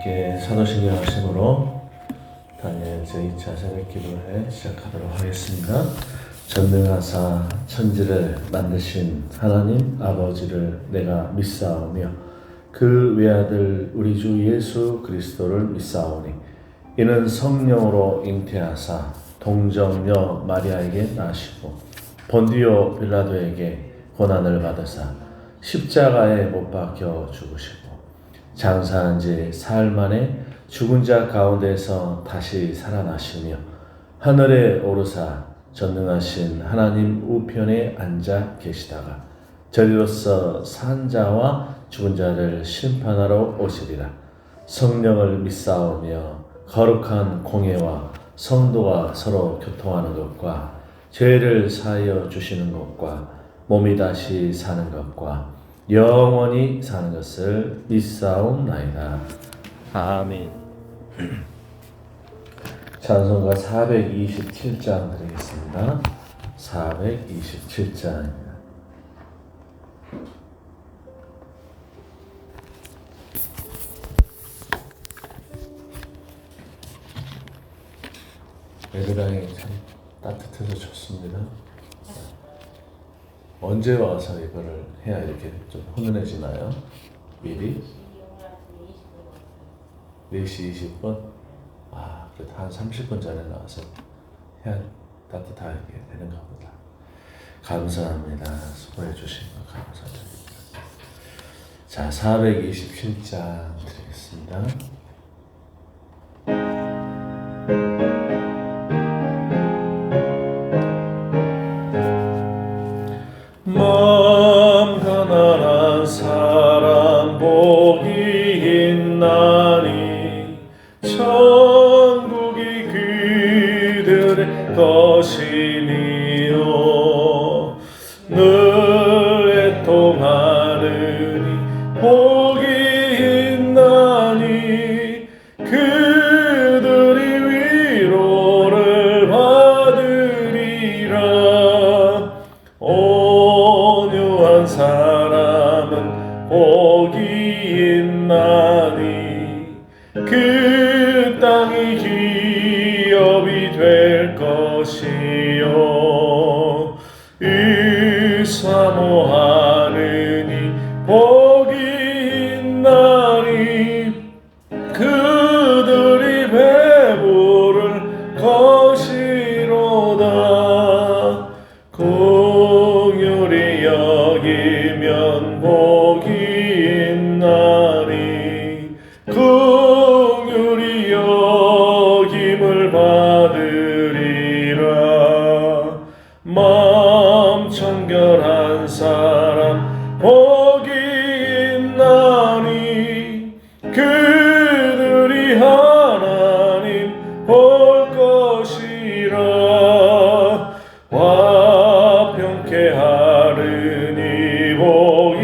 함께 사도신경 하심으로 다니엘 제2차 새벽 기도회 시작하도록 하겠습니다. 전능하사 천지를 만드신 하나님 아버지를 내가 믿사오며 그 외아들 우리 주 예수 그리스도를 믿사오니 이는 성령으로 잉태하사 동정녀 마리아에게 나시고 본디오 빌라도에게 고난을 받으사 십자가에 못 박혀 죽으시고 장사한 지 사흘 만에 죽은 자 가운데서 다시 살아나시며 하늘에 오르사 전능하신 하나님 우편에 앉아 계시다가 저리로서 산 자와 죽은 자를 심판하러 오시리라. 성령을 믿사오며 거룩한 공예와 성도가 서로 교통하는 것과 죄를 사하여 주시는 것과 몸이 다시 사는 것과 영원히 사는 것을 믿사옵나이다. 아멘. 찬송가 427장 드리겠습니다. 427장입니다. 예배당이 참 따뜻해서 좋습니다. 언제 와서 이거를 해야 이렇게 좀 훈훈해지나요? 미리? 4시 20분? 그래도 한 30분 전에 나와서 해야 따뜻하게 되는가 보다. 감사합니다. 수고해 주신 거 감사드립니다. 자, 427장 드리겠습니다. 마음 가난한 사람 복이 있나니 천국이 그들의 것이니요 늘 애통하느니 복이 있나니 그들이 위로를 받으리라. 온유한 사람은 복이 있나니 그 땅이 기업이 될 것이요 사모하느니 복이 있나니 그들이 배부를 것이로다. 긍휼히 여기면 복이 있나니 긍휼히 여김을 받으리라. 마음 청결한 사람 복이 있나니 그들이 하나님 볼 것이라. 화평케 하느니 복이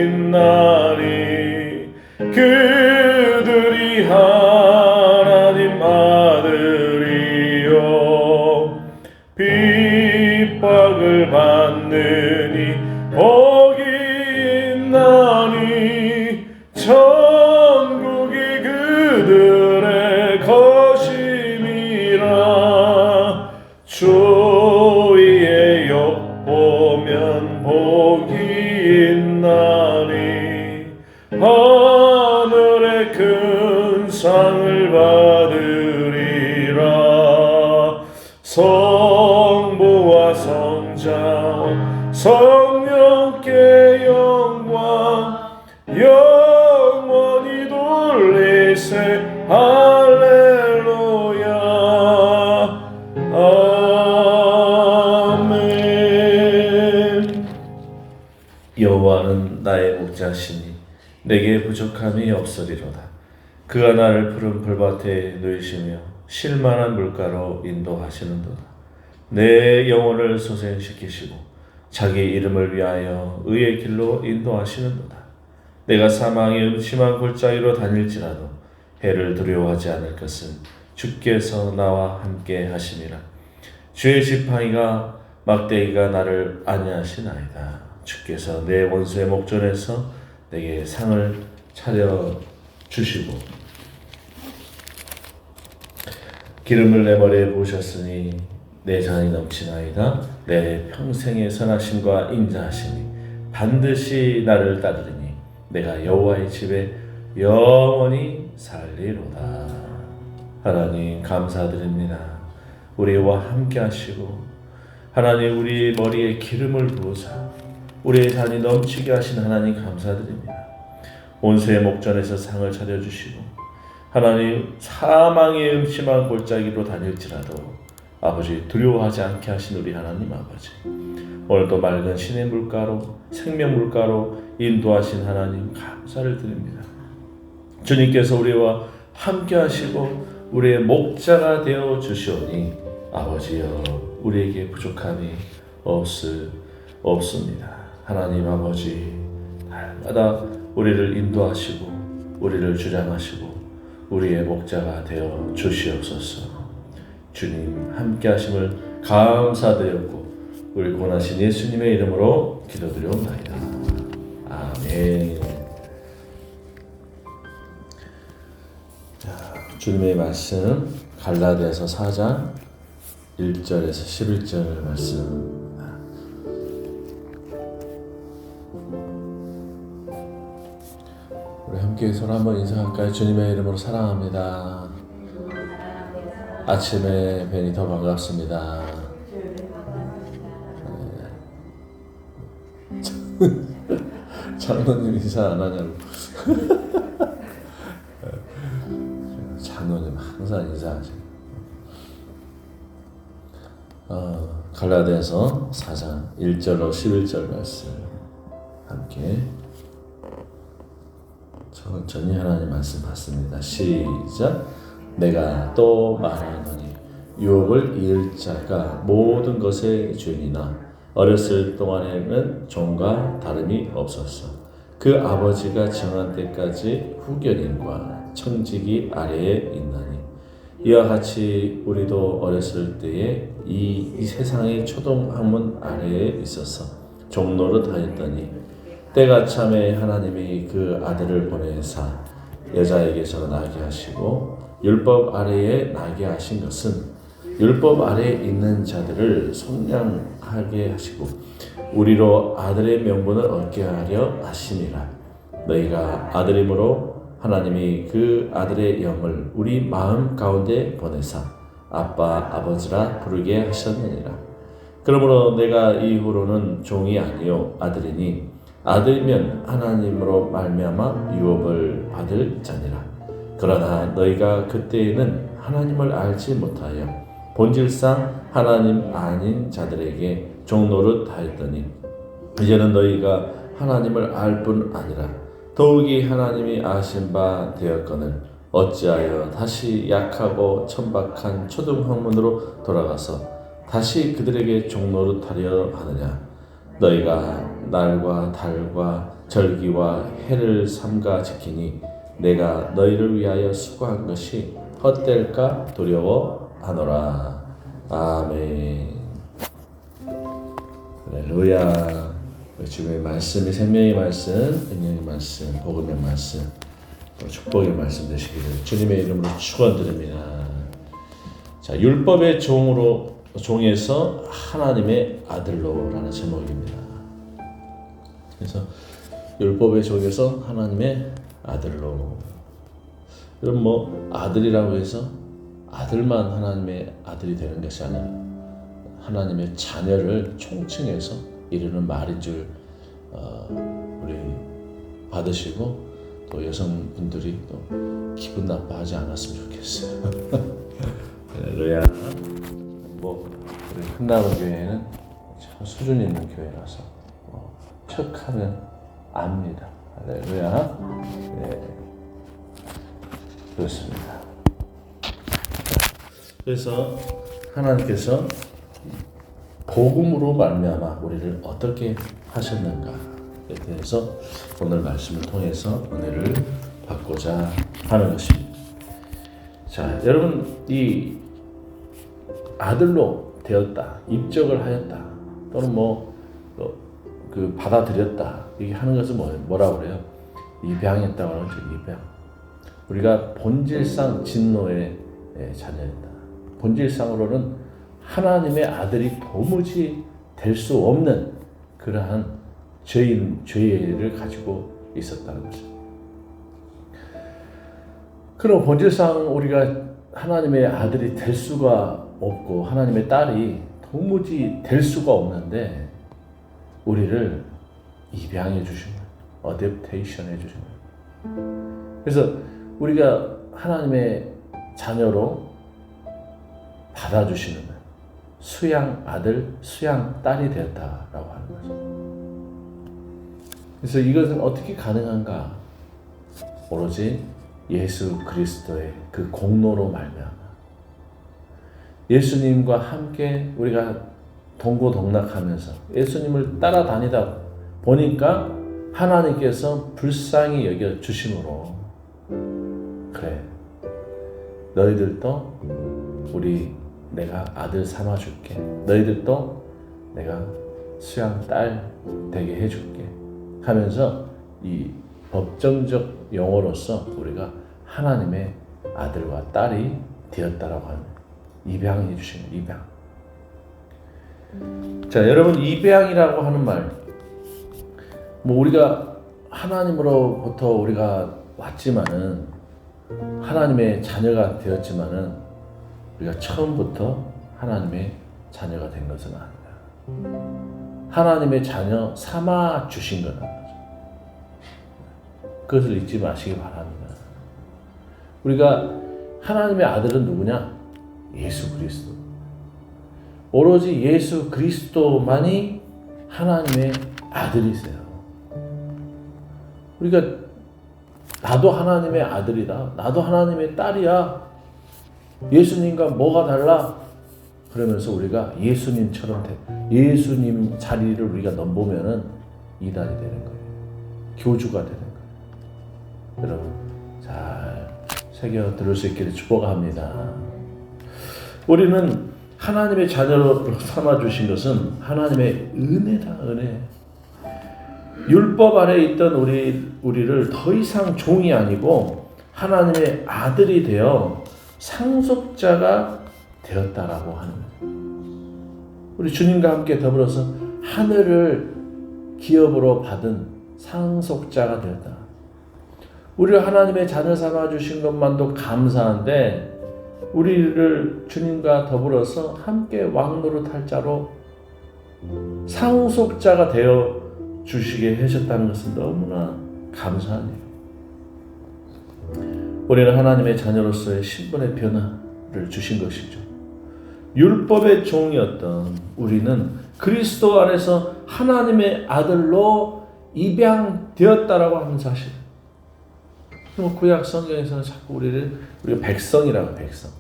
있나니 그들이 하나님 아들이요 핍박을 받느니 복이 있나니 천국이 그들의 것임이라. 주의 욕 보면 복이 있나니 하늘의 큰 상을 받으리라. 성부와 성자 성령께 영광 영원히 돌리세 할렐루야. 아멘. 여호와는 나의 목자시니 내게 부족함이 없으리로다. 그가 나를 푸른 풀밭에 누이시며 쉴만한 물가로 인도하시는도다. 내 영혼을 소생시키시고 자기 이름을 위하여 의의 길로 인도하시는도다. 내가 사망의 음침한 골짜기로 다닐지라도 해를 두려워하지 않을 것은 주께서 나와 함께 하심이라. 주의 지팡이가 막대기가 나를 안위하시나이다. 주께서 내 원수의 목전에서 내게 상을 차려 주시고 기름을 내 머리에 부으셨으니 내 잔이 넘치나이다. 내 평생의 선하심과 인자하심이 반드시 나를 따르리니 내가 여호와의 집에 영원히 살리로다. 하나님 감사드립니다. 우리와 함께 하시고 하나님 우리 머리에 기름을 부으사 우리의 잔이 넘치게 하신 하나님 감사드립니다. 온수의 목전에서 상을 차려주시고 하나님 사망의 음침한 골짜기로 다닐지라도 아버지 두려워하지 않게 하신 우리 하나님 아버지, 오늘도 맑은 신의 물가로 생명 물가로 인도하신 하나님 감사를 드립니다. 주님께서 우리와 함께 하시고 우리의 목자가 되어 주시오니 아버지여 우리에게 부족함이 없습니다. 하나님 아버지 날마다 우리를 인도하시고 우리를 주장하시고 우리의 목자가 되어 주시옵소서. 주님 함께 하심을 감사드렸고 우리 구원하신 예수님의 이름으로 기도드려옵나이다. 아멘. 주님의 말씀 갈라디아서 4장 1절에서 11절 말씀. 우리 함께 서로 한번 인사할까요? 주님의 이름으로 사랑합니다. 아침에 뵈니 더 반갑습니다. 장로님 인사 안 하냐고. 장로님 항상 인사하시고. 갈라디아서 4장 1절로 11절 말씀 함께 천천히 하나님 말씀 받습니다. 시작. 내가 또 말하노니 유업을 이을 자가 모든 것의 주인이나 어렸을 동안에는 종과 다름이 없었어. 그 아버지가 정한 때까지 후견인과 청지기 아래에 있나니 이와 같이 우리도 어렸을 때에 이 세상의 초동학문 아래에 있어서 종노릇 하였더니 때가 참에 하나님이 그 아들을 보내사 여자에게서 나게 하시고 율법 아래에 나게 하신 것은 율법 아래에 있는 자들을 속량하게 하시고 우리로 아들의 명분을 얻게 하려 하심이라. 너희가 아들임으로 하나님이 그 아들의 영을 우리 마음 가운데 보내사 아빠 아버지라 부르게 하셨느니라. 그러므로 내가 이후로는 종이 아니요 아들이니 아들이면 하나님으로 말미암아 유업을 받을 자니라. 그러나 너희가 그때에는 하나님을 알지 못하여 본질상 하나님 아닌 자들에게 종노릇 하였더니 이제는 너희가 하나님을 알 뿐 아니라 더욱이 하나님이 아신 바 되었거늘 어찌하여 다시 약하고 천박한 초등학문으로 돌아가서 다시 그들에게 종노릇하려 하느냐. 너희가 날과 달과 절기와 해를 삼가 지키니 내가 너희를 위하여 수고한 것이 헛될까 두려워하노라. 아멘. 할렐루야. 주님의 말씀이 생명의 말씀, 은혜의 말씀, 복음의 말씀, 축복의 말씀 되시기를 주님의 이름으로 축원드립니다. 자, 율법의 종에서 하나님의 아들로라는 제목입니다. 그래서 율법의 종에서 하나님의 아들로. 그럼 아들이라고 해서 아들만 하나님의 아들이 되는 것이 아니라 하나님의 자녀를 총칭해서 이르는 말인 줄 우리 받으시고 또 여성분들이 또 기분 나빠하지 않았으면 좋겠어요. 할렐루야. 우리 흥남은 교회는 참 수준 있는 교회라서 척하면 압니다. 할렐루야. 네. 그렇습니다. 그래서 하나님께서 복음으로 말미암아 우리를 어떻게 하셨는가에 대해서 오늘 말씀을 통해서 은혜를 받고자 하는 것입니다. 자, 여러분 이 아들로 되었다, 입적을 하였다, 또는 받아들였다 이게 하는 것은 뭐라고 그래요? 입양했다고 하는 거죠. 입양. 우리가 본질상 진노의 자녀였다. 본질상으로는 하나님의 아들이 도무지 될 수 없는 그러한 죄를 가지고 있었다는 거죠. 그럼 본질상 우리가 하나님의 아들이 될 수가 없고 하나님의 딸이 도무지 될 수가 없는데 우리를 입양해 주신 거예요. 어댑테이션 해 주신 거예요. 그래서 우리가 하나님의 자녀로 받아주시는 거예요. 수양 아들, 수양 딸이 되었다라고 하는 거죠. 그래서 이것은 어떻게 가능한가? 오로지 예수 그리스도의 그 공로로 말미암아 예수님과 함께 우리가 동고동락하면서 예수님을 따라다니다 보니까 하나님께서 불쌍히 여겨 주심으로 그래 너희들도 내가 아들 삼아 줄게. 너희들도 내가 수양 딸 되게 해줄게 하면서 이 법정적 용어로서 우리가 하나님의 아들과 딸이 되었다라고 하는 입양해 주시는 입양. 자, 여러분 입양이라고 하는 말, 우리가 하나님으로부터 우리가 왔지만은 하나님의 자녀가 되었지만은 우리가 처음부터 하나님의 자녀가 된 것은 아니다. 하나님의 자녀 삼아 주신 거는 거죠. 그것을 잊지 마시기 바랍니다. 우리가 하나님의 아들은 누구냐? 예수 그리스도. 오로지 예수 그리스도만이 하나님의 아들이세요. 우리가 나도 하나님의 아들이다. 나도 하나님의 딸이야. 예수님과 뭐가 달라? 그러면서 우리가 예수님처럼 예수님 자리를 우리가 넘보면은 이단이 되는 거예요. 교주가 되는 거예요. 여러분 잘 새겨 들을 수 있기를 축복합니다. 우리는 하나님의 자녀로 삼아주신 것은 하나님의 은혜다. 은혜. 율법 아래 있던 우리를 더 이상 종이 아니고 하나님의 아들이 되어 상속자가 되었다라고 하는 거예요. 우리 주님과 함께 더불어서 하늘을 기업으로 받은 상속자가 되었다. 우리를 하나님의 자녀 삼아 주신 것만도 감사한데 우리를 주님과 더불어서 함께 왕노릇할 자로 상속자가 되어 주시게 하셨다는 것은 너무나 감사한 일. 우리는 하나님의 자녀로서의 신분의 변화를 주신 것이죠. 율법의 종이었던 우리는 그리스도 안에서 하나님의 아들로 입양되었다라고 하는 사실. 구약 성경에서는 자꾸 우리가 백성이라고 해요. 백성.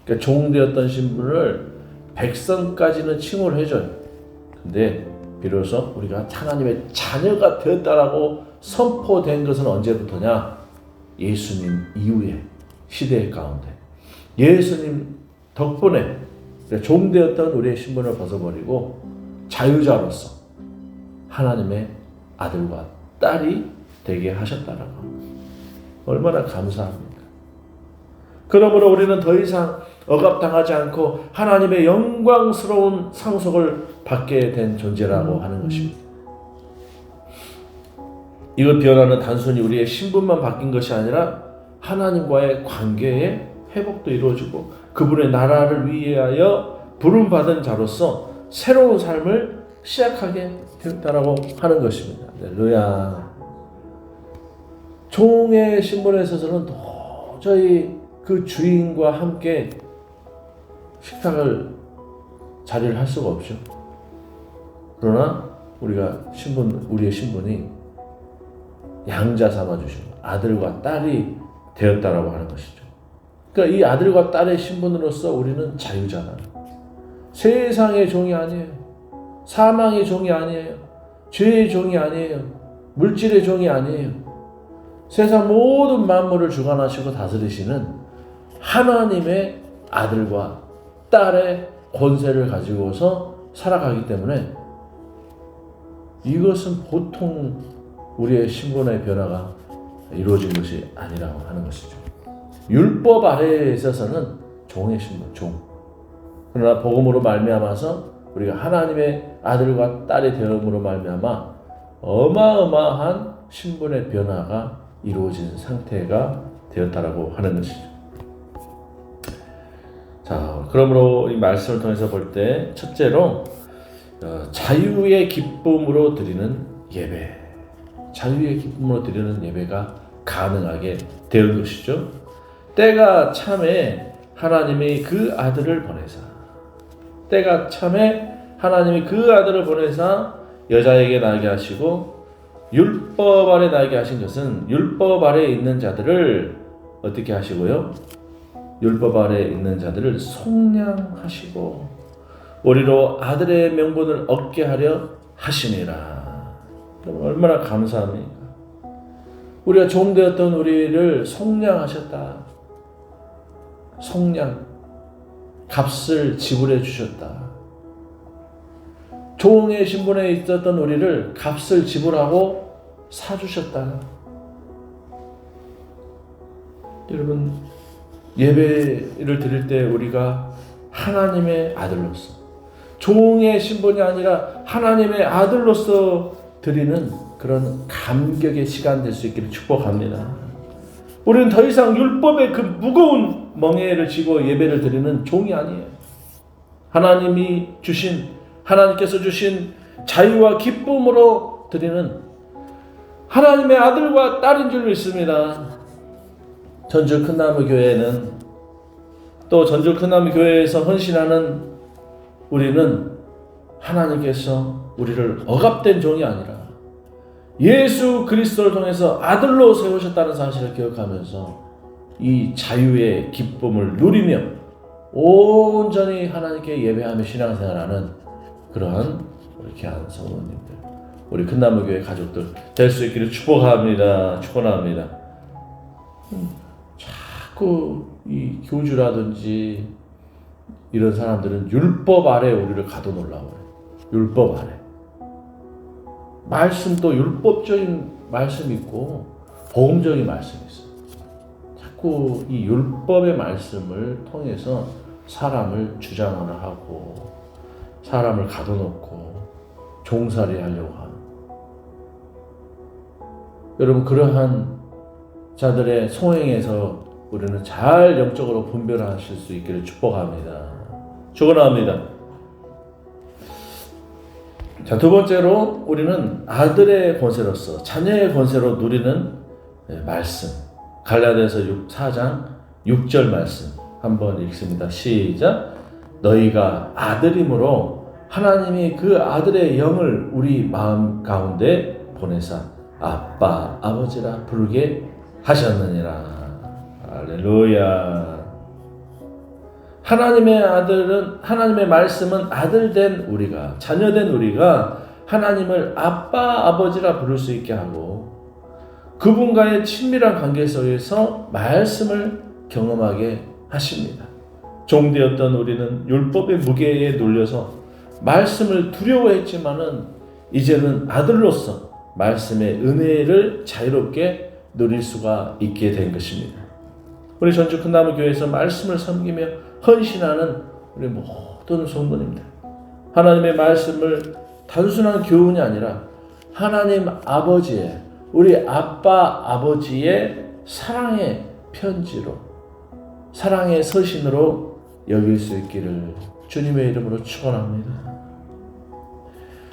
그러니까 종되었던 신분을 백성까지는 칭호를 해줘요. 근데 비로소 우리가 하나님의 자녀가 되었다라고 선포된 것은 언제부터냐? 예수님 이후의 시대 가운데 예수님 덕분에 종되었던 우리의 신분을 벗어버리고 자유자로서 하나님의 아들과 딸이 되게 하셨다라고. 얼마나 감사합니까? 그러므로 우리는 더 이상 억압당하지 않고 하나님의 영광스러운 상속을 받게 된 존재라고 하는 것입니다. 이것 변화는 단순히 우리의 신분만 바뀐 것이 아니라 하나님과의 관계의 회복도 이루어지고 그분의 나라를 위하여 부름받은 자로서 새로운 삶을 시작하게 되었다라고 하는 것입니다. 할렐루야. 종의 신분에 있어서는 도저히 그 주인과 함께 자리를 할 수가 없죠. 그러나 우리의 신분이 양자 삼아주신 아들과 딸이 되었다라고 하는 것이죠. 그러니까 이 아들과 딸의 신분으로서 우리는 자유잖아요. 세상의 종이 아니에요. 사망의 종이 아니에요. 죄의 종이 아니에요. 물질의 종이 아니에요. 세상 모든 만물을 주관하시고 다스리시는 하나님의 아들과 딸의 권세를 가지고서 살아가기 때문에 이것은 보통 우리의 신분의 변화가 이루어진 것이 아니라고 하는 것이죠. 율법 아래에 있어서는 종의 신분, 종. 그러나 복음으로 말미암아서 우리가 하나님의 아들과 딸이 되음으로 말미암아 어마어마한 신분의 변화가 이루어진 상태가 되었다라고 하는 것이죠. 자, 그러므로 이 말씀을 통해서 볼 때 첫째로 자유의 기쁨으로 드리는 예배, 자유의 기쁨으로 드리는 예배가 가능하게 되는 것이죠. 때가 참에 하나님이 그 아들을 보내사, 때가 참에 하나님이 그 아들을 보내사 여자에게 나게 하시고 율법 아래 나게 하신 것은 율법 아래 있는 자들을 어떻게 하시고요? 율법 아래 있는 자들을 속량하시고 우리로 아들의 명분을 얻게 하려 하시니라. 얼마나 감사합니까? 우리가 종되었던 우리를 속량하셨다. 속량, 값을 지불해 주셨다. 종의 신분에 있었던 우리를 값을 지불하고 사주셨다. 여러분, 예배를 드릴 때 우리가 하나님의 아들로서, 종의 신분이 아니라 하나님의 아들로서 드리는 그런 감격의 시간 될 수 있기를 축복합니다. 우리는 더 이상 율법의 그 무거운 멍에를 지고 예배를 드리는 종이 아니에요. 하나님께서 주신 자유와 기쁨으로 드리는 하나님의 아들과 딸인 줄 믿습니다. 전주 큰나무 교회는, 또 전주 큰나무 교회에서 헌신하는 우리는 하나님께서 우리를 억압된 종이 아니라 예수 그리스도를 통해서 아들로 세우셨다는 사실을 기억하면서 이 자유의 기쁨을 누리며 온전히 하나님께 예배하며 신앙생활하는 그러한 우리 귀한 성도님들, 우리 큰나무교회 가족들 될 수 있기를 축복합니다. 축원합니다. 자꾸 이 교주라든지 이런 사람들은 율법 아래 우리를 가둬놓으려고 해요. 율법 아래. 말씀도 율법적인 말씀이 있고 복음적인 말씀이 있어요. 자꾸 이 율법의 말씀을 통해서 사람을 주장을 하고 사람을 가둬놓고 종살이 하려고 하는, 여러분, 그러한 자들의 소행에서 우리는 잘 영적으로 분별하실 수 있기를 축복합니다. 축원합니다. 자, 두 번째로 우리는 아들의 권세로서, 자녀의 권세로 누리는 말씀, 갈라디아서 4장 6절 말씀 한번 읽습니다. 시작. 너희가 아들이므로 하나님이 그 아들의 영을 우리 마음 가운데 보내사 아빠, 아버지라 부르게 하셨느니라. 할렐루야. 하나님의 말씀은 아들된 우리가, 자녀된 우리가 하나님을 아빠, 아버지라 부를 수 있게 하고 그분과의 친밀한 관계 속에서 말씀을 경험하게 하십니다. 종되었던 우리는 율법의 무게에 눌려서 말씀을 두려워했지만은 이제는 아들로서 말씀의 은혜를 자유롭게 누릴 수가 있게 된 것입니다. 우리 전주 큰나무 교회에서 말씀을 섬기며 헌신하는 우리 모든 성도님들, 하나님의 말씀을 단순한 교훈이 아니라 하나님 아버지의, 우리 아빠 아버지의 사랑의 편지로, 사랑의 서신으로 여길 수 있기를 주님의 이름으로 축원합니다.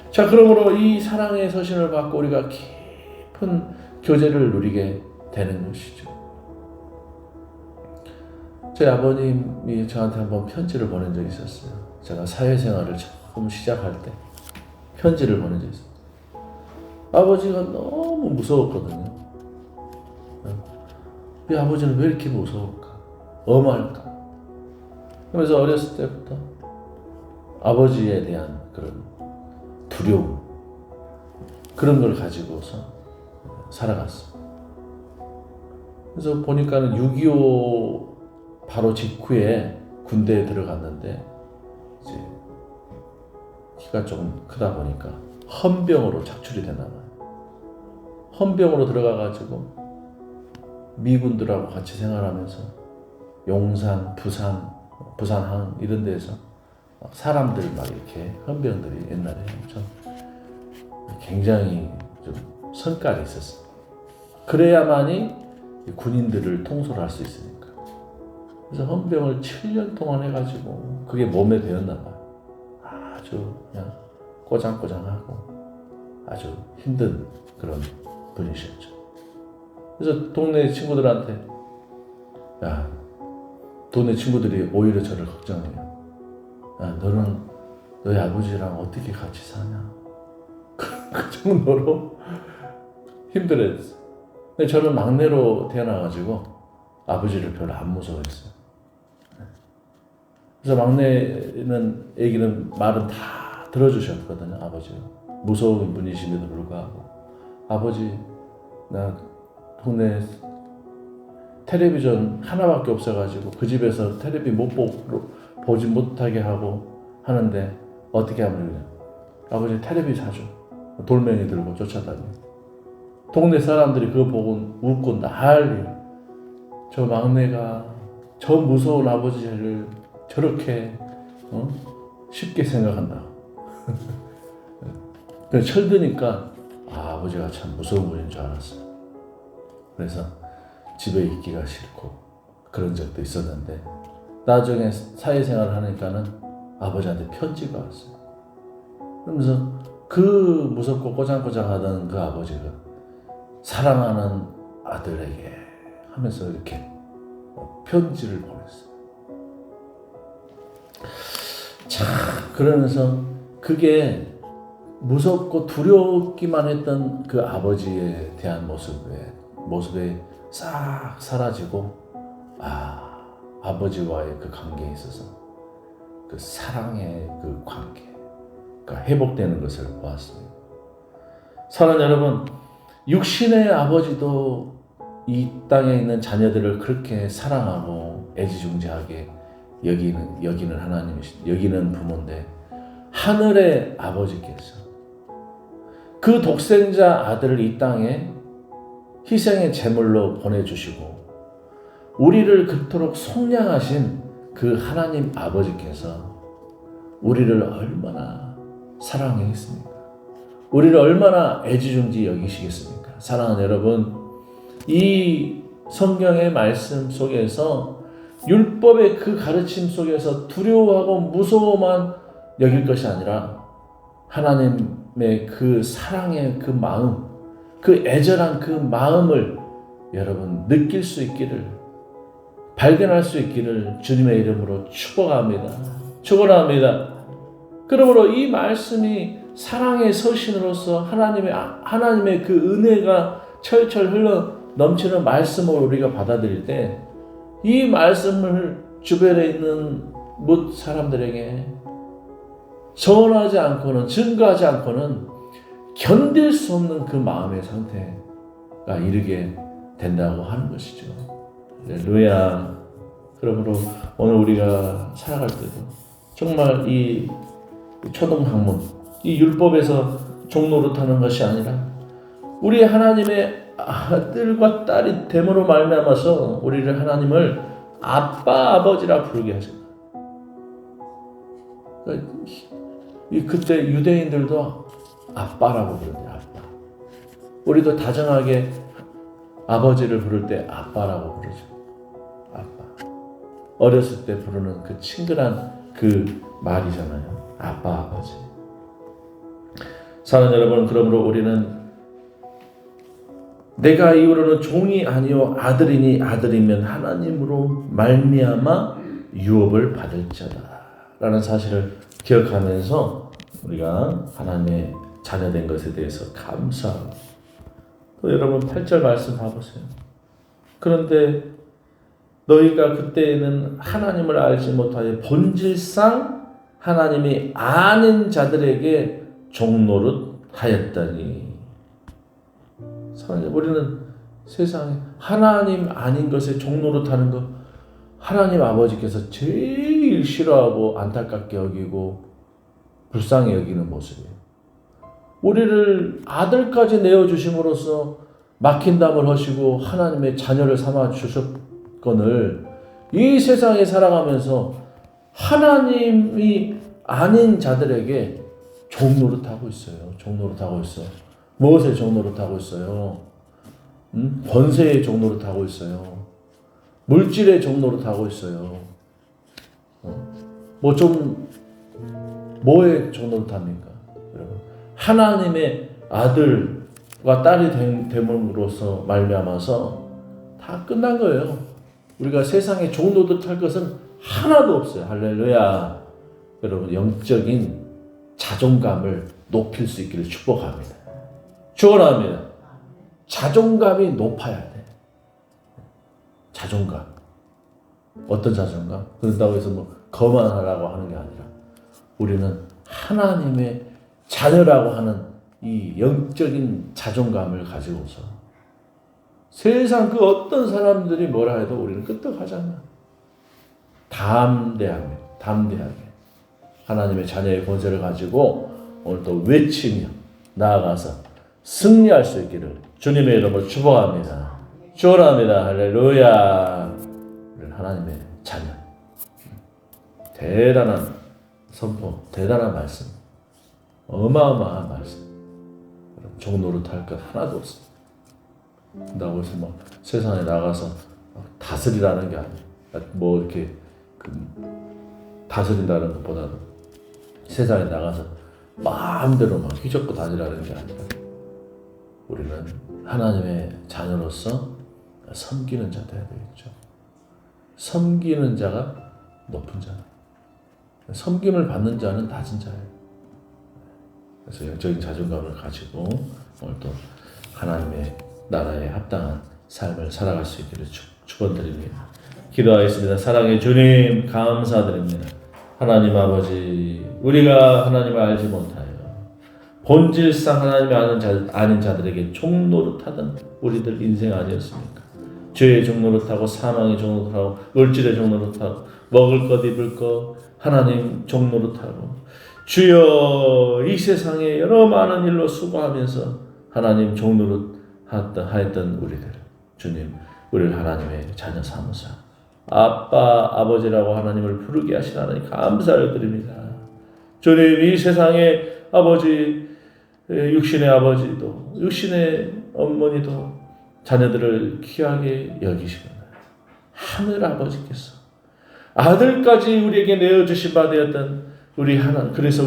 자, 그러므로 이 사랑의 서신을 받고 우리가 깊은 교제를 누리게 되는 것이죠. 저희 아버님이 저한테 한번 편지를 보낸 적이 있었어요. 제가 사회생활을 처음 시작할 때 편지를 보낸 적이 있어요. 아버지가 너무 무서웠거든요. 우리 아버지는 왜 이렇게 무서울까? 엄할까? 그래서 어렸을 때부터 아버지에 대한 그런 두려움, 그런 걸 가지고서 살아갔어요. 그래서 보니까는 6.25 바로 직후에 군대에 들어갔는데 이제 키가 좀 크다 보니까 헌병으로 착출이 됐나 봐요. 헌병으로 들어가가지고 미군들하고 같이 생활하면서 용산, 부산항 이런 데서 막 사람들 막 이렇게 헌병들이 옛날에 엄청 굉장히 좀 성깔이 있었어. 그래야만이 군인들을 통솔할 수 있으니까. 그래서 헌병을 7년 동안 해가지고 그게 몸에 배었나 봐. 아주 그냥 꼬장꼬장하고 아주 힘든 그런 분이셨죠. 그래서 동네 친구들한테, 야, 동네 친구들이 오히려 저를 걱정해요. 야, 너는 너희 아버지랑 어떻게 같이 사냐? 그 정도로 힘들었어요. 근데 저는 막내로 태어나가지고 아버지를 별로 안 무서워했어요. 그래서 막내는 애기는 말은 다 들어주셨거든요. 아버지가 무서운 분이심에도 불구하고, 아버지 나 동네 텔레비전 하나밖에 없어가지고 그 집에서 텔레비 보지 못하게 하고 하는데 어떻게 하면 그냥 아버지 텔레비 사줘. 돌멩이 들고 쫓아다니고 동네 사람들이 그거 보고 웃고 난리. 저 막내가 저 무서운 아버지를 저렇게 쉽게 생각한다고. 철드니까 아버지가 참 무서운 분인 줄 알았어요. 그래서 집에 있기가 싫고 그런 적도 있었는데, 나중에 사회생활을 하니까는 아버지한테 편지가 왔어요. 그러면서 그 무섭고 꼬장꼬장하던 그 아버지가 사랑하는 아들에게 하면서 이렇게 편지를 보냈어요. 자, 그러면서 그게 무섭고 두렵기만 했던 그 아버지에 대한 모습에 싹 사라지고, 아버지와의 그 관계에 있어서 그 사랑의 그 관계가 회복되는 것을 보았습니다. 사랑하는 여러분, 육신의 아버지도 이 땅에 있는 자녀들을 그렇게 사랑하고 애지중지하게 여기는 하나님이신, 여기는 부모인데, 하늘의 아버지께서 그 독생자 아들을 이 땅에 희생의 제물로 보내주시고 우리를 그토록 속량하신 그 하나님 아버지께서 우리를 얼마나 사랑했습니까? 우리를 얼마나 애지중지 여기시겠습니까? 사랑하는 여러분, 이 성경의 말씀 속에서, 율법의 그 가르침 속에서 두려워하고 무서워만 여길 것이 아니라 하나님의 그 사랑의 그 마음, 그 애절한 그 마음을 여러분 느낄 수 있기를, 발견할 수 있기를 주님의 이름으로 축복합니다. 축원합니다. 그러므로 이 말씀이 사랑의 서신으로서 하나님의 그 은혜가 철철 흘러 넘치는 말씀을 우리가 받아들일 때, 이 말씀을 주변에 있는 뭇 사람들에게 전하지 않고는, 증거하지 않고는 견딜 수 없는 그 마음의 상태가 이르게 된다고 하는 것이죠. 할렐루야. 그러므로 오늘 우리가 살아갈 때도 정말 이 초등학문, 이 율법에서 종노릇하는 것이 아니라 우리 하나님의 아들과 딸이 됨으로 말미암아서 우리를 하나님을 아빠 아버지라 부르게 하신다. 그때 유대인들도 아빠라고 부르는데, 아빠. 우리도 다정하게 아버지를 부를 때 아빠라고 부르죠. 아빠. 어렸을 때 부르는 그 친근한 그 말이잖아요. 아빠, 아버지. 사랑하는 여러분, 그러므로 우리는 내가 이후로는 종이 아니요 아들이니 아들이면 하나님으로 말미암아 유업을 받을 자다 라는 사실을 기억하면서 우리가 하나님의 자녀된 것에 대해서 감사하고, 또 여러분 8절 말씀 봐보세요. 그런데 너희가 그때에는 하나님을 알지 못하여 본질상 하나님이 아닌 자들에게 종노릇 하였다니. 우리는 세상에 하나님 아닌 것에 종노릇하는 것, 하나님 아버지께서 제일 싫어하고 안타깝게 여기고 불쌍히 여기는 모습이에요. 우리를 아들까지 내어주심으로써 막힌 담을 하시고 하나님의 자녀를 삼아 주셨거늘, 이 세상에 살아가면서 하나님이 아닌 자들에게 종노릇하고 있어요. 종노릇하고 있어. 무엇에 종노릇하고 있어요? 권세에 종노릇하고 있어요. 물질에 종노릇하고 있어요. 뭐에 종노릇합니까? 여러분, 하나님의 아들과 딸이 됨으로써 말미암아서 다 끝난 거예요. 우리가 세상에 종노릇할 것은 하나도 없어요. 할렐루야. 여러분, 영적인 자존감을 높일 수 있기를 축복합니다. 축원합니다. 자존감이 높아야 돼. 자존감. 어떤 자존감? 그런다고 해서 거만하라고 하는 게 아니라 우리는 하나님의 자녀라고 하는 이 영적인 자존감을 가지고서 세상 그 어떤 사람들이 뭐라 해도 우리는 끄떡하잖아. 담대하게 하나님의 자녀의 권세를 가지고 오늘 또 외치며 나아가서 승리할 수 있기를 주님의 이름으로 축복합니다. 축원합니다. 할렐루야. 하나님의 자녀. 대단한 선포, 대단한 말씀. 어마어마한 말씀. 종노릇할 것 하나도 없습니다. 그런다고 해서 세상에 나가서 다스리라는 게 아니에요. 이렇게 다스린다는 것보다는 세상에 나가서 마음대로 휘젓고 다니라는 게 아니라 우리는 하나님의 자녀로서 섬기는 자 되어야 되겠죠. 섬기는 자가 높은 자, 섬김을 받는 자는 낮은 자예요. 그래서 영적인 자존감을 가지고 오늘 또 하나님의 나라에 합당한 삶을 살아갈 수 있기를 축원드립니다. 기도하겠습니다. 사랑의 주님, 감사드립니다. 하나님 아버지, 우리가 하나님을 알지 못하여 본질상 하나님을 아닌 자들에게 종노릇하던 우리들 인생 아니었습니까? 죄의 종노릇하고 사망의 종노릇하고 물질의 종노릇하고 먹을 것 입을 것 하나님 종노릇하고 주여 이 세상에 여러 많은 일로 수고하면서 하나님 종노릇하였던 우리들 주님 우리를 하나님의 자녀 삼으사 아빠 아버지라고 하나님을 부르게 하신 하나님 감사를 드립니다. 주님 이 세상에 아버지 육신의 아버지도 육신의 어머니도 자녀들을 귀하게 여기시구나. 하늘 아버지께서 아들까지 우리에게 내어주신 바 되었던 우리 하나님, 그래서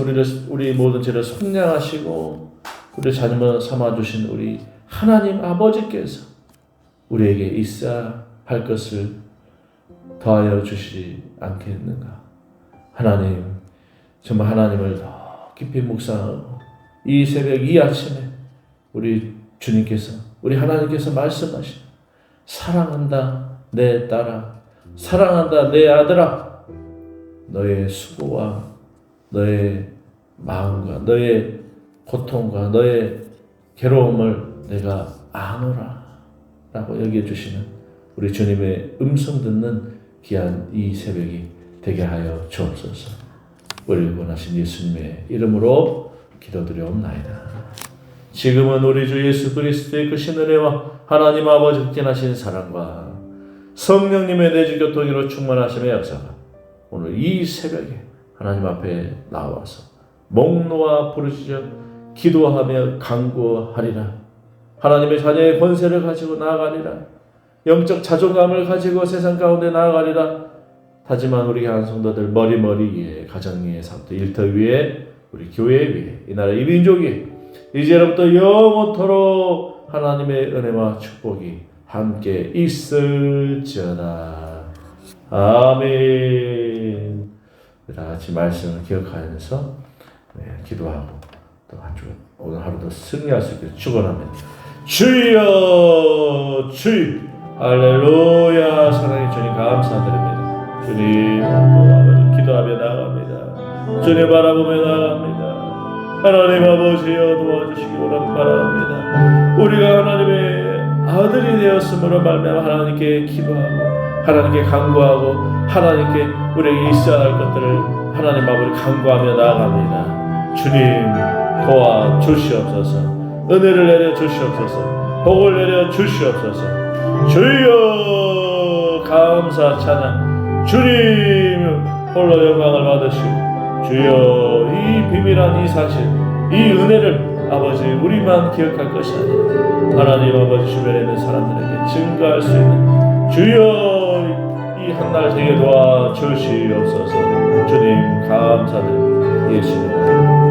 우리 모든 죄를 속량하시고 우리 자녀만 삼아주신 우리 하나님 아버지께서 우리에게 있어야 할 것을 더하여 주시지 않겠는가. 하나님, 정말 하나님을 더 깊이 묵상하고 이 새벽 이 아침에 우리 주님께서 우리 하나님께서 말씀하신 사랑한다 내 딸아, 사랑한다 내 아들아, 너의 수고와 너의 마음과 너의 고통과 너의 괴로움을 내가 아노라 라고 여겨주시는 우리 주님의 음성 듣는 귀한 이 새벽이 되게 하여 주옵소서. 우리를 원하신 예수님의 이름으로 기도드려옵나이다. 지금은 우리 주 예수 그리스도의 크신 은혜와 하나님 아버지 극진하신 사랑과 성령님의 내주 교통으로 충만하심의 역사가 오늘 이 새벽에 하나님 앞에 나와서 목 놓아 부르짖어 기도하며 간구하리라. 하나님의 자녀의 권세를 가지고 나아가리라. 영적 자존감을 가지고 세상 가운데 나아가리라. 하지만 우리 한 성도들 머리 위에 가정 위에 사업도 일터 위에 우리 교회 위에 이 나라 이 민족 위에 이제로부터 영원토록 하나님의 은혜와 축복이 함께 있을지어다. 아멘. 다 같이 말씀을 기억하면서 기도하고 또 한 주 오늘 하루도 승리할 수 있기를 축원합니다. 주여 주여 할렐루야. 사랑의 주님 감사드립니다. 주님 또 아버지 기도하며 나아갑니다. 주님 바라보며 나아갑니다. 하나님 아버지여 도와주시기 바랍니다. 우리가 하나님의 아들이 되었으므로 말미암아 하나님께 기도하고 하나님께 간구하고 하나님께 우리에게 있어야 할 것들을 하나님 아버지 간구하며 나아갑니다. 주님 도와주시옵소서. 은혜를 내려 주시옵소서. 복을 내려 주시옵소서. 주여 감사 찬양. 주님 홀로 영광을 받으시고 주여 이 비밀한 이 사실 이 은혜를 아버지 우리만 기억할 것이 아니라 하나님 아버지 주변에 있는 사람들에게 증거할 수 있는 주여 이 한날 되게 도와주시옵소서. 주님 감사드립니다. 예수님